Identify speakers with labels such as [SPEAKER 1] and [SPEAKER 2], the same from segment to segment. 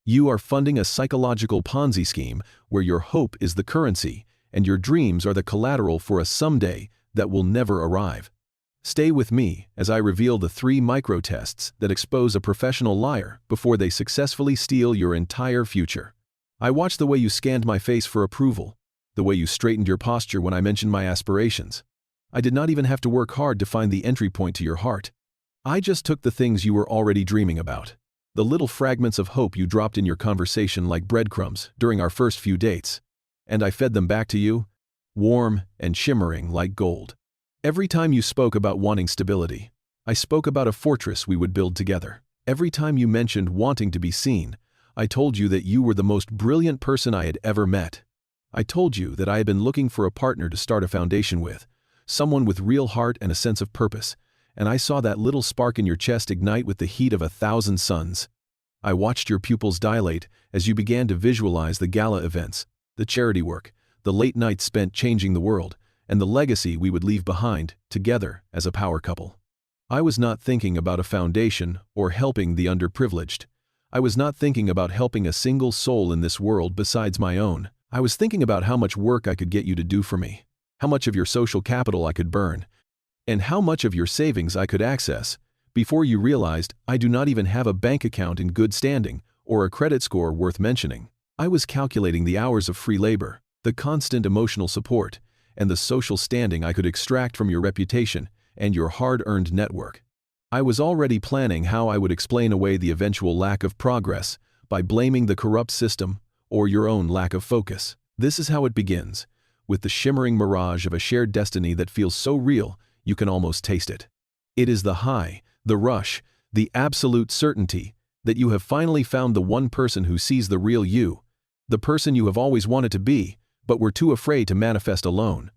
[SPEAKER 1] You are funding a psychological Ponzi scheme where your hope is the currency and your dreams are the collateral for a someday that will never arrive. Stay with me as I reveal the 3 micro-tests that expose a professional liar before they successfully steal your entire future. I watched the way you scanned my face for approval, the way you straightened your posture when I mentioned my aspirations. I did not even have to work hard to find the entry point to your heart. I just took the things you were already dreaming about, the little fragments of hope you dropped in your conversation like breadcrumbs during our first few dates, and I fed them back to you, warm and shimmering like gold. Every time you spoke about wanting stability, I spoke about a fortress we would build together. Every time you mentioned wanting to be seen, I told you that you were the most brilliant person I had ever met. I told you that I had been looking for a partner to start a foundation with, someone with real heart and a sense of purpose, and I saw that little spark in your chest ignite with the heat of 1,000 suns. I watched your pupils dilate as you began to visualize the gala events, the charity work, the late nights spent changing the world, and the legacy we would leave behind, together as a power couple. I was not thinking about a foundation or helping the underprivileged. I was not thinking about helping a single soul in this world besides my own. I was thinking about how much work I could get you to do for me, how much of your social capital I could burn, and how much of your savings I could access, before you realized I do not even have a bank account in good standing or a credit score worth mentioning. I was calculating the hours of free labor, the constant emotional support, and the social standing I could extract from your reputation and your hard-earned network. I was already planning how I would explain away the eventual lack of progress by blaming the corrupt system or your own lack of focus. This is how it begins, with the shimmering mirage of a shared destiny that feels so real you can almost taste it. It is the high, the rush, the absolute certainty that you have finally found the one person who sees the real you, the person you have always wanted to be, but were too afraid to manifest alone.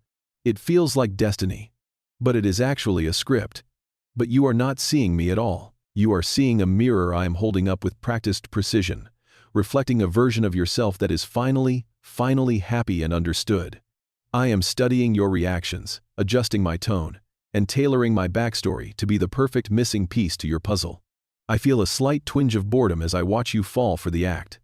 [SPEAKER 1] It feels like destiny, but it is actually a script. But you are not seeing me at all. You are seeing a mirror I am holding up with practiced precision, reflecting a version of yourself that is finally happy and understood. I am studying your reactions, adjusting my tone, and tailoring my backstory to be the perfect missing piece to your puzzle. I feel a slight twinge of boredom as I watch you fall for the act,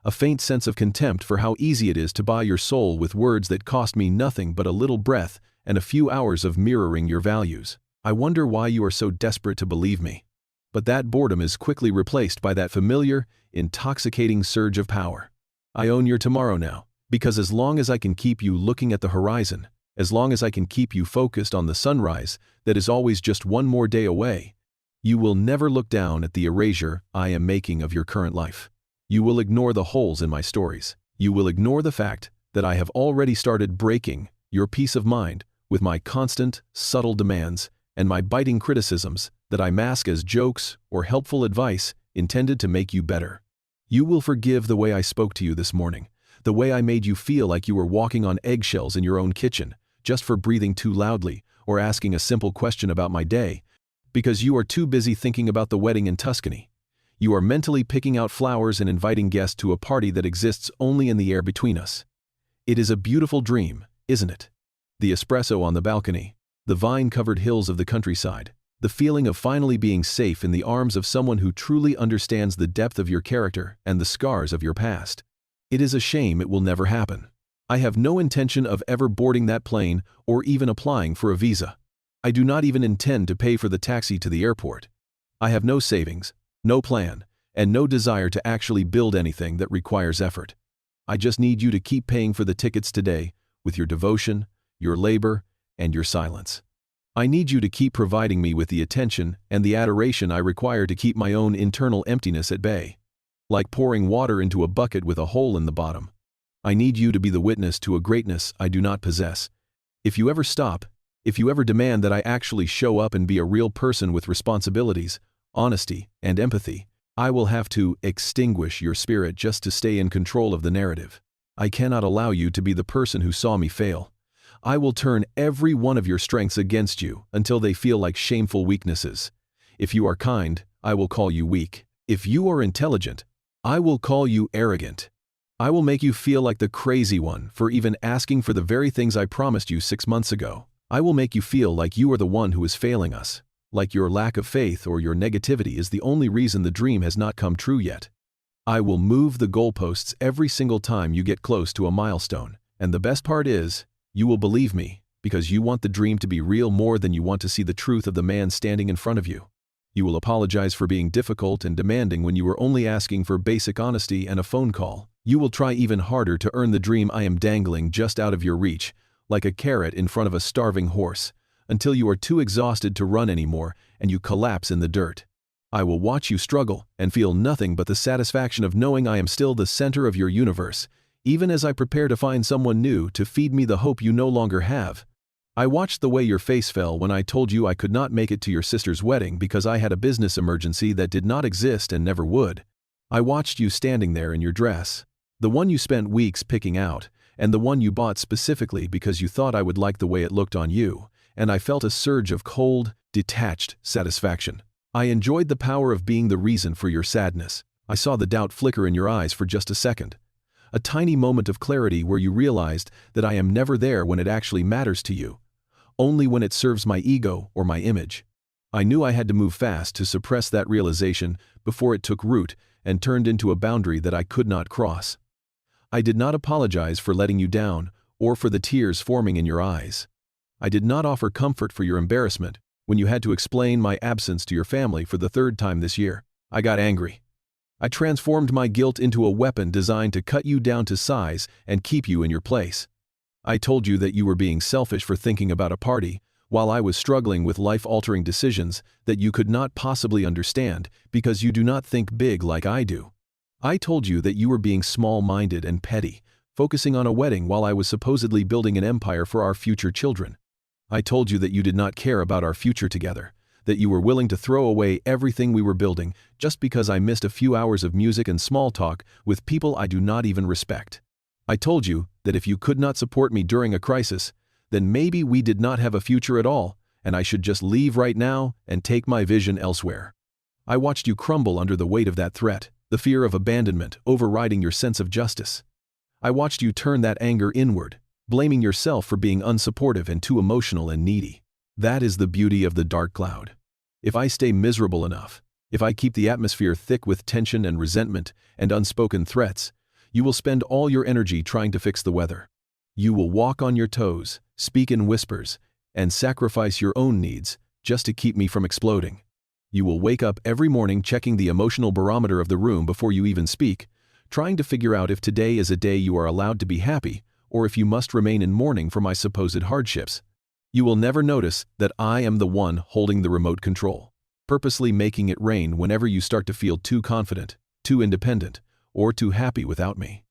[SPEAKER 1] a faint sense of contempt for how easy it is to buy your soul with words that cost me nothing but a little breath and a few hours of mirroring your values. I wonder why you are so desperate to believe me. But that boredom is quickly replaced by that familiar, intoxicating surge of power. I own your tomorrow now, because as long as I can keep you looking at the horizon, as long as I can keep you focused on the sunrise that is always just one more day away, you will never look down at the erasure I am making of your current life. You will ignore the holes in my stories. You will ignore the fact that I have already started breaking your peace of mind with my constant, subtle demands and my biting criticisms that I mask as jokes or helpful advice intended to make you better. You will forgive the way I spoke to you this morning, the way I made you feel like you were walking on eggshells in your own kitchen, just for breathing too loudly or asking a simple question about my day, because you are too busy thinking about the wedding in Tuscany. You are mentally picking out flowers and inviting guests to a party that exists only in the air between us. It is a beautiful dream, isn't it? The espresso on the balcony, the vine-covered hills of the countryside, the feeling of finally being safe in the arms of someone who truly understands the depth of your character and the scars of your past. It is a shame it will never happen. I have no intention of ever boarding that plane or even applying for a visa. I do not even intend to pay for the taxi to the airport. I have no savings, no plan, and no desire to actually build anything that requires effort. I just need you to keep paying for the tickets today with your devotion, your labor, and your silence. I need you to keep providing me with the attention and the adoration I require to keep my own internal emptiness at bay. Like pouring water into a bucket with a hole in the bottom. I need you to be the witness to a greatness I do not possess. If you ever stop, if you ever demand that I actually show up and be a real person with responsibilities, honesty, and empathy, I will have to extinguish your spirit just to stay in control of the narrative. I cannot allow you to be the person who saw me fail. I will turn every one of your strengths against you until they feel like shameful weaknesses. If you are kind, I will call you weak. If you are intelligent, I will call you arrogant. I will make you feel like the crazy one for even asking for the very things I promised you 6 months ago. I will make you feel like you are the one who is failing us, like your lack of faith or your negativity is the only reason the dream has not come true yet. I will move the goalposts every single time you get close to a milestone. And the best part is, you will believe me, because you want the dream to be real more than you want to see the truth of the man standing in front of you. You will apologize for being difficult and demanding when you were only asking for basic honesty and a phone call. You will try even harder to earn the dream I am dangling just out of your reach, like a carrot in front of a starving horse, until you are too exhausted to run anymore and you collapse in the dirt. I will watch you struggle and feel nothing but the satisfaction of knowing I am still the center of your universe, even as I prepare to find someone new to feed me the hope you no longer have. I watched the way your face fell when I told you I could not make it to your sister's wedding because I had a business emergency that did not exist and never would. I watched you standing there in your dress, the one you spent weeks picking out, and the one you bought specifically because you thought I would like the way it looked on you, and I felt a surge of cold, detached satisfaction. I enjoyed the power of being the reason for your sadness. I saw the doubt flicker in your eyes for just a second. A tiny moment of clarity where you realized that I am never there when it actually matters to you, only when it serves my ego or my image. I knew I had to move fast to suppress that realization before it took root and turned into a boundary that I could not cross. I did not apologize for letting you down or for the tears forming in your eyes. I did not offer comfort for your embarrassment when you had to explain my absence to your family for the third time this year. I got angry. I transformed my guilt into a weapon designed to cut you down to size and keep you in your place. I told you that you were being selfish for thinking about a party, while I was struggling with life-altering decisions that you could not possibly understand because you do not think big like I do. I told you that you were being small-minded and petty, focusing on a wedding while I was supposedly building an empire for our future children. I told you that you did not care about our future together, that you were willing to throw away everything we were building just because I missed a few hours of music and small talk with people I do not even respect. I told you that if you could not support me during a crisis, then maybe we did not have a future at all, and I should just leave right now and take my vision elsewhere. I watched you crumble under the weight of that threat, the fear of abandonment overriding your sense of justice. I watched you turn that anger inward, blaming yourself for being unsupportive and too emotional and needy. That is the beauty of the dark cloud. If I stay miserable enough, if I keep the atmosphere thick with tension and resentment and unspoken threats, you will spend all your energy trying to fix the weather. You will walk on your toes, speak in whispers, and sacrifice your own needs just to keep me from exploding. You will wake up every morning checking the emotional barometer of the room before you even speak, trying to figure out if today is a day you are allowed to be happy or if you must remain in mourning for my supposed hardships. You will never notice that I am the one holding the remote control, purposely making it rain whenever you start to feel too confident, too independent, or too happy without me.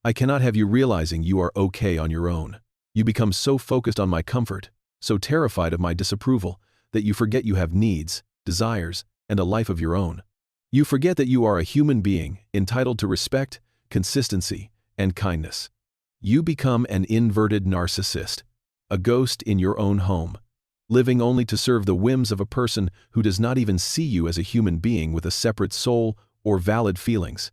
[SPEAKER 1] I cannot have you realizing you are okay on your own. You become so focused on my comfort, so terrified of my disapproval, that you forget you have needs, desires, and a life of your own. You forget that you are a human being entitled to respect, consistency, and kindness. You become an inverted narcissist, a ghost in your own home, living only to serve the whims of a person who does not even see you as a human being with a separate soul or valid feelings.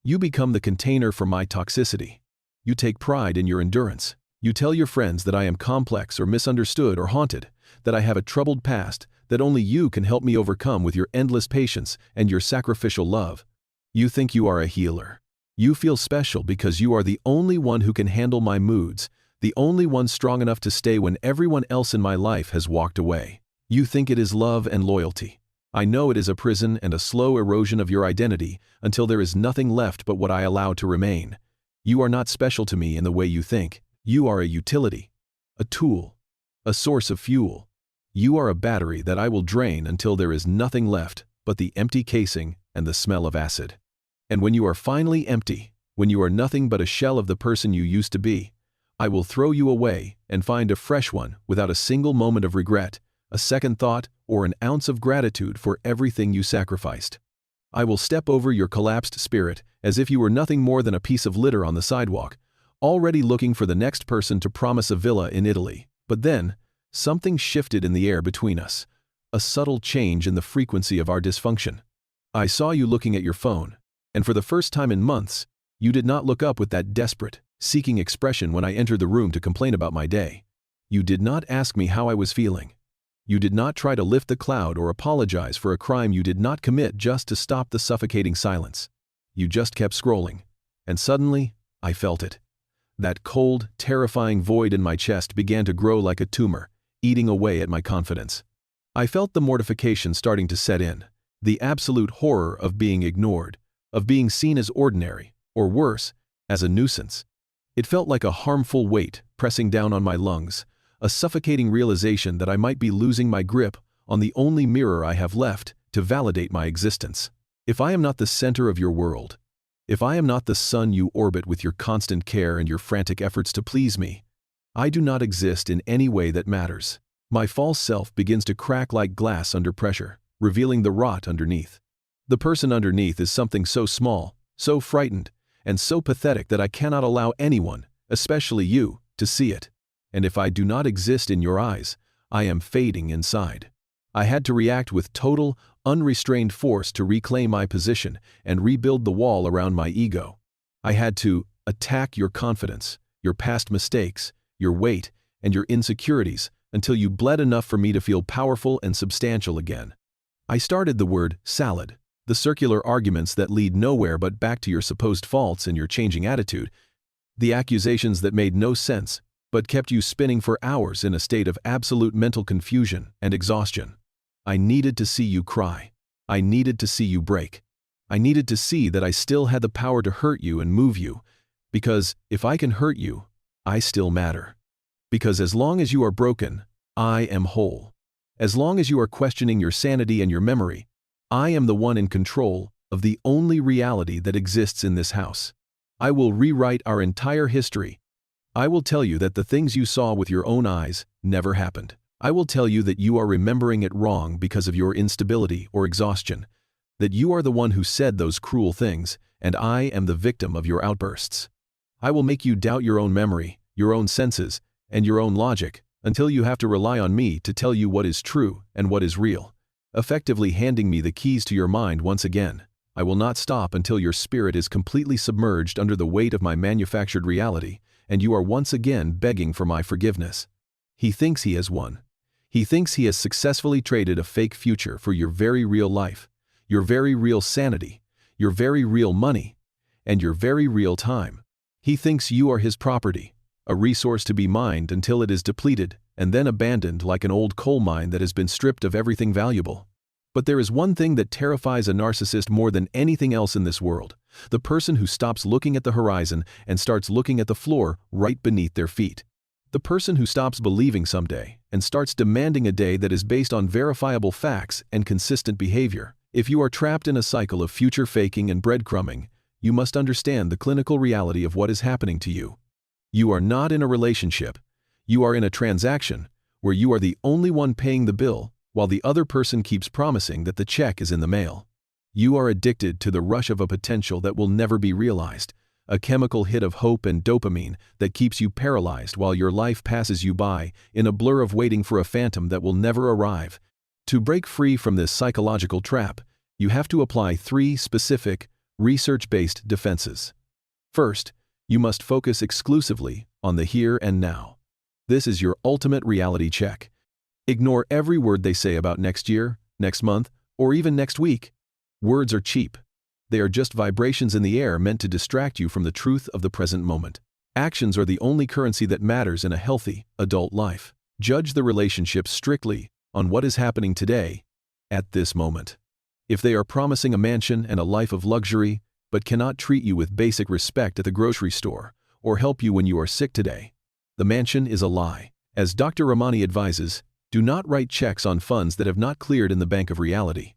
[SPEAKER 1] You become the container for my toxicity. You take pride in your endurance. You tell your friends that I am complex or misunderstood or haunted, that I have a troubled past that only you can help me overcome with your endless patience and your sacrificial love. You think you are a healer. You feel special because you are the only one who can handle my moods, the only one strong enough to stay when everyone else in my life has walked away. You think it is love and loyalty. I know it is a prison and a slow erosion of your identity until there is nothing left but what I allow to remain. You are not special to me in the way you think. You are a utility, a tool, a source of fuel. You are a battery that I will drain until there is nothing left but the empty casing and the smell of acid. And when you are finally empty, when you are nothing but a shell of the person you used to be, I will throw you away and find a fresh one without a single moment of regret, a second thought, or an ounce of gratitude for everything you sacrificed. I will step over your collapsed spirit as if you were nothing more than a piece of litter on the sidewalk, already looking for the next person to promise a villa in Italy. But then, something shifted in the air between us, a subtle change in the frequency of our dysfunction. I saw you looking at your phone, and for the first time in months, you did not look up with that desperate, seeking expression when I entered the room to complain about my day. You did not ask me how I was feeling. You did not try to lift the cloud or apologize for a crime you did not commit just to stop the suffocating silence. You just kept scrolling. And suddenly, I felt it. That cold, terrifying void in my chest began to grow like a tumor, eating away at my confidence. I felt the mortification starting to set in, the absolute horror of being ignored, of being seen as ordinary, or worse, as a nuisance. It felt like a harmful weight pressing down on my lungs, a suffocating realization that I might be losing my grip on the only mirror I have left to validate my existence. If I am not the center of your world, if I am not the sun you orbit with your constant care and your frantic efforts to please me, I do not exist in any way that matters. My false self begins to crack like glass under pressure, revealing the rot underneath. The person underneath is something so small, so frightened, and so pathetic that I cannot allow anyone, especially you, to see it. And if I do not exist in your eyes, I am fading inside. I had to react with total, unrestrained force to reclaim my position and rebuild the wall around my ego. I had to attack your confidence, your past mistakes, your weight, and your insecurities until you bled enough for me to feel powerful and substantial again. I started the word salad, the circular arguments that lead nowhere but back to your supposed faults and your changing attitude, the accusations that made no sense but kept you spinning for hours in a state of absolute mental confusion and exhaustion. I needed to see you cry. I needed to see you break. I needed to see that I still had the power to hurt you and move you, because if I can hurt you, I still matter. Because as long as you are broken, I am whole. As long as you are questioning your sanity and your memory, I am the one in control of the only reality that exists in this house. I will rewrite our entire history. I will tell you that the things you saw with your own eyes never happened. I will tell you that you are remembering it wrong because of your instability or exhaustion, that you are the one who said those cruel things, and I am the victim of your outbursts. I will make you doubt your own memory, your own senses, and your own logic, until you have to rely on me to tell you what is true and what is real, effectively handing me the keys to your mind once again. I will not stop until your spirit is completely submerged under the weight of my manufactured reality, and you are once again begging for my forgiveness. He thinks he has won. He thinks he has successfully traded a fake future for your very real life, your very real sanity, your very real money, and your very real time. He thinks you are his property, a resource to be mined until it is depleted and then abandoned like an old coal mine that has been stripped of everything valuable. But there is one thing that terrifies a narcissist more than anything else in this world: the person who stops looking at the horizon and starts looking at the floor right beneath their feet. The person who stops believing someday and starts demanding a day that is based on verifiable facts and consistent behavior. If you are trapped in a cycle of future faking and breadcrumbing, you must understand the clinical reality of what is happening to you. You are not in a relationship. You are in a transaction where you are the only one paying the bill while the other person keeps promising that the check is in the mail. You are addicted to the rush of a potential that will never be realized, a chemical hit of hope and dopamine that keeps you paralyzed while your life passes you by in a blur of waiting for a phantom that will never arrive. To break free from this psychological trap, you have to apply 3 specific, research-based defenses. First, you must focus exclusively on the here and now. This is your ultimate reality check. Ignore every word they say about next year, next month, or even next week. Words are cheap. They are just vibrations in the air meant to distract you from the truth of the present moment. Actions are the only currency that matters in a healthy, adult life. Judge the relationship strictly on what is happening today, at this moment. If they are promising a mansion and a life of luxury, but cannot treat you with basic respect at the grocery store, or help you when you are sick today, the mansion is a lie. As Dr. Ramani advises, do not write checks on funds that have not cleared in the bank of reality.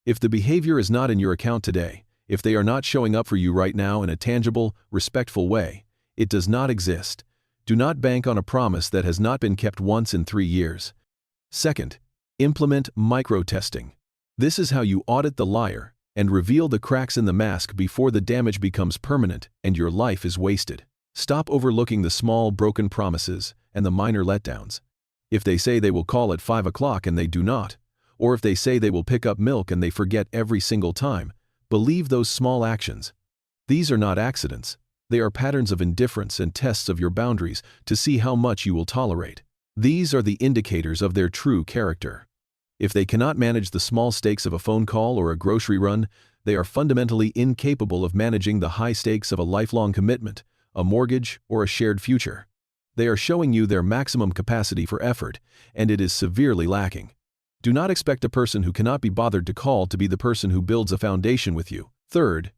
[SPEAKER 1] If the behavior is not in your account today, if they are not showing up for you right now in a tangible, respectful way, it does not exist. Do not bank on a promise that has not been kept once in 3 years. Second, implement micro-testing. This is how you audit the liar and reveal the cracks in the mask before the damage becomes permanent and your life is wasted. Stop overlooking the small, broken promises and the minor letdowns. If they say they will call at 5 o'clock and they do not, or if they say they will pick up milk and they forget every single time, believe those small actions. These are not accidents. They are patterns of indifference and tests of your boundaries to see how much you will tolerate. These are the indicators of their true character. If they cannot manage the small stakes of a phone call or a grocery run, they are fundamentally incapable of managing the high stakes of a lifelong commitment, a mortgage, or a shared future. They are showing you their maximum capacity for effort, and it is severely lacking. Do not expect a person who cannot be bothered to call to be the person who builds a foundation with you. Third,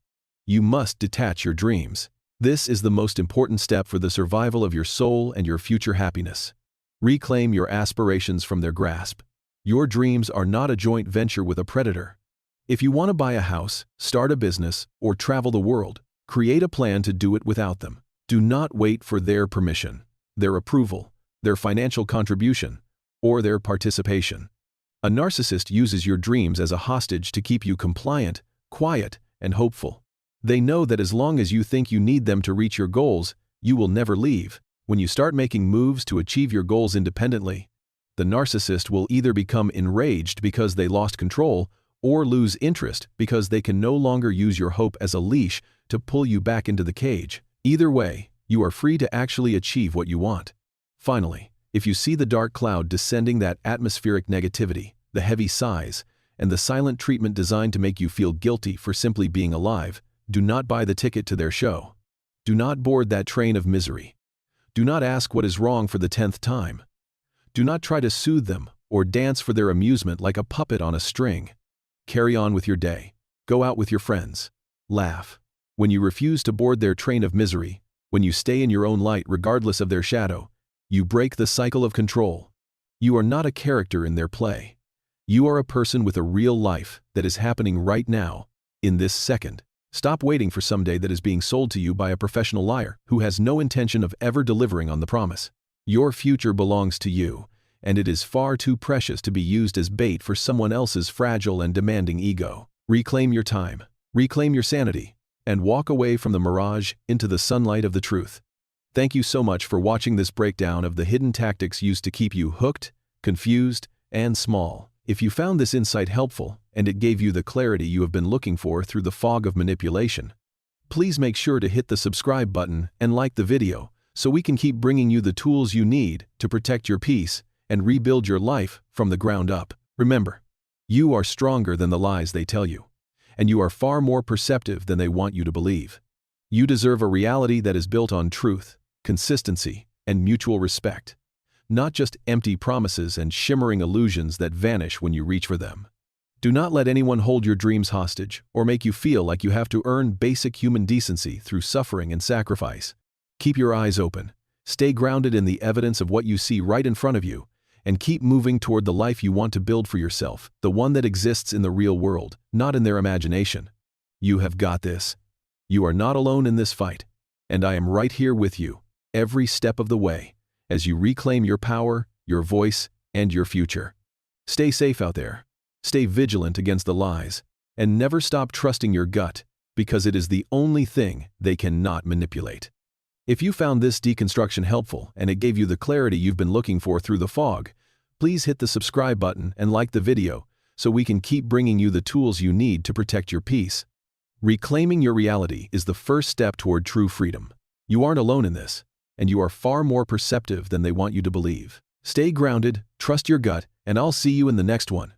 [SPEAKER 1] you must detach your dreams. This is the most important step for the survival of your soul and your future happiness. Reclaim your aspirations from their grasp. Your dreams are not a joint venture with a predator. If you want to buy a house, start a business, or travel the world, create a plan to do it without them. Do not wait for their permission, their approval, their financial contribution, or their participation. A narcissist uses your dreams as a hostage to keep you compliant, quiet, and hopeful. They know that as long as you think you need them to reach your goals, you will never leave. When you start making moves to achieve your goals independently, the narcissist will either become enraged because they lost control or lose interest because they can no longer use your hope as a leash to pull you back into the cage. Either way, you are free to actually achieve what you want. Finally, if you see the dark cloud descending, that atmospheric negativity, the heavy sighs, and the silent treatment designed to make you feel guilty for simply being alive, do not buy the ticket to their show. Do not board that train of misery. Do not ask what is wrong for the 10th time. Do not try to soothe them or dance for their amusement like a puppet on a string. Carry on with your day. Go out with your friends. Laugh. When you refuse to board their train of misery, when you stay in your own light regardless of their shadow, you break the cycle of control. You are not a character in their play. You are a person with a real life that is happening right now, in this second. Stop waiting for someday that is being sold to you by a professional liar who has no intention of ever delivering on the promise. Your future belongs to you, and it is far too precious to be used as bait for someone else's fragile and demanding ego. Reclaim your time, reclaim your sanity, and walk away from the mirage into the sunlight of the truth. Thank you so much for watching this breakdown of the hidden tactics used to keep you hooked, confused, and small. If you found this insight helpful and it gave you the clarity you have been looking for through the fog of manipulation, please make sure to hit the subscribe button and like the video so we can keep bringing you the tools you need to protect your peace and rebuild your life from the ground up. Remember, you are stronger than the lies they tell you, and you are far more perceptive than they want you to believe. You deserve a reality that is built on truth, consistency, and mutual respect, not just empty promises and shimmering illusions that vanish when you reach for them. Do not let anyone hold your dreams hostage or make you feel like you have to earn basic human decency through suffering and sacrifice. Keep your eyes open, stay grounded in the evidence of what you see right in front of you, and keep moving toward the life you want to build for yourself, the one that exists in the real world, not in their imagination. You have got this. You are not alone in this fight, and I am right here with you, every step of the way, as you reclaim your power, your voice, and your future. Stay safe out there. Stay vigilant against the lies, and never stop trusting your gut, because it is the only thing they cannot manipulate. If you found this deconstruction helpful and it gave you the clarity you've been looking for through the fog, please hit the subscribe button and like the video so we can keep bringing you the tools you need to protect your peace. Reclaiming your reality is the first step toward true freedom. You aren't alone in this, and you are far more perceptive than they want you to believe. Stay grounded, trust your gut, and I'll see you in the next one.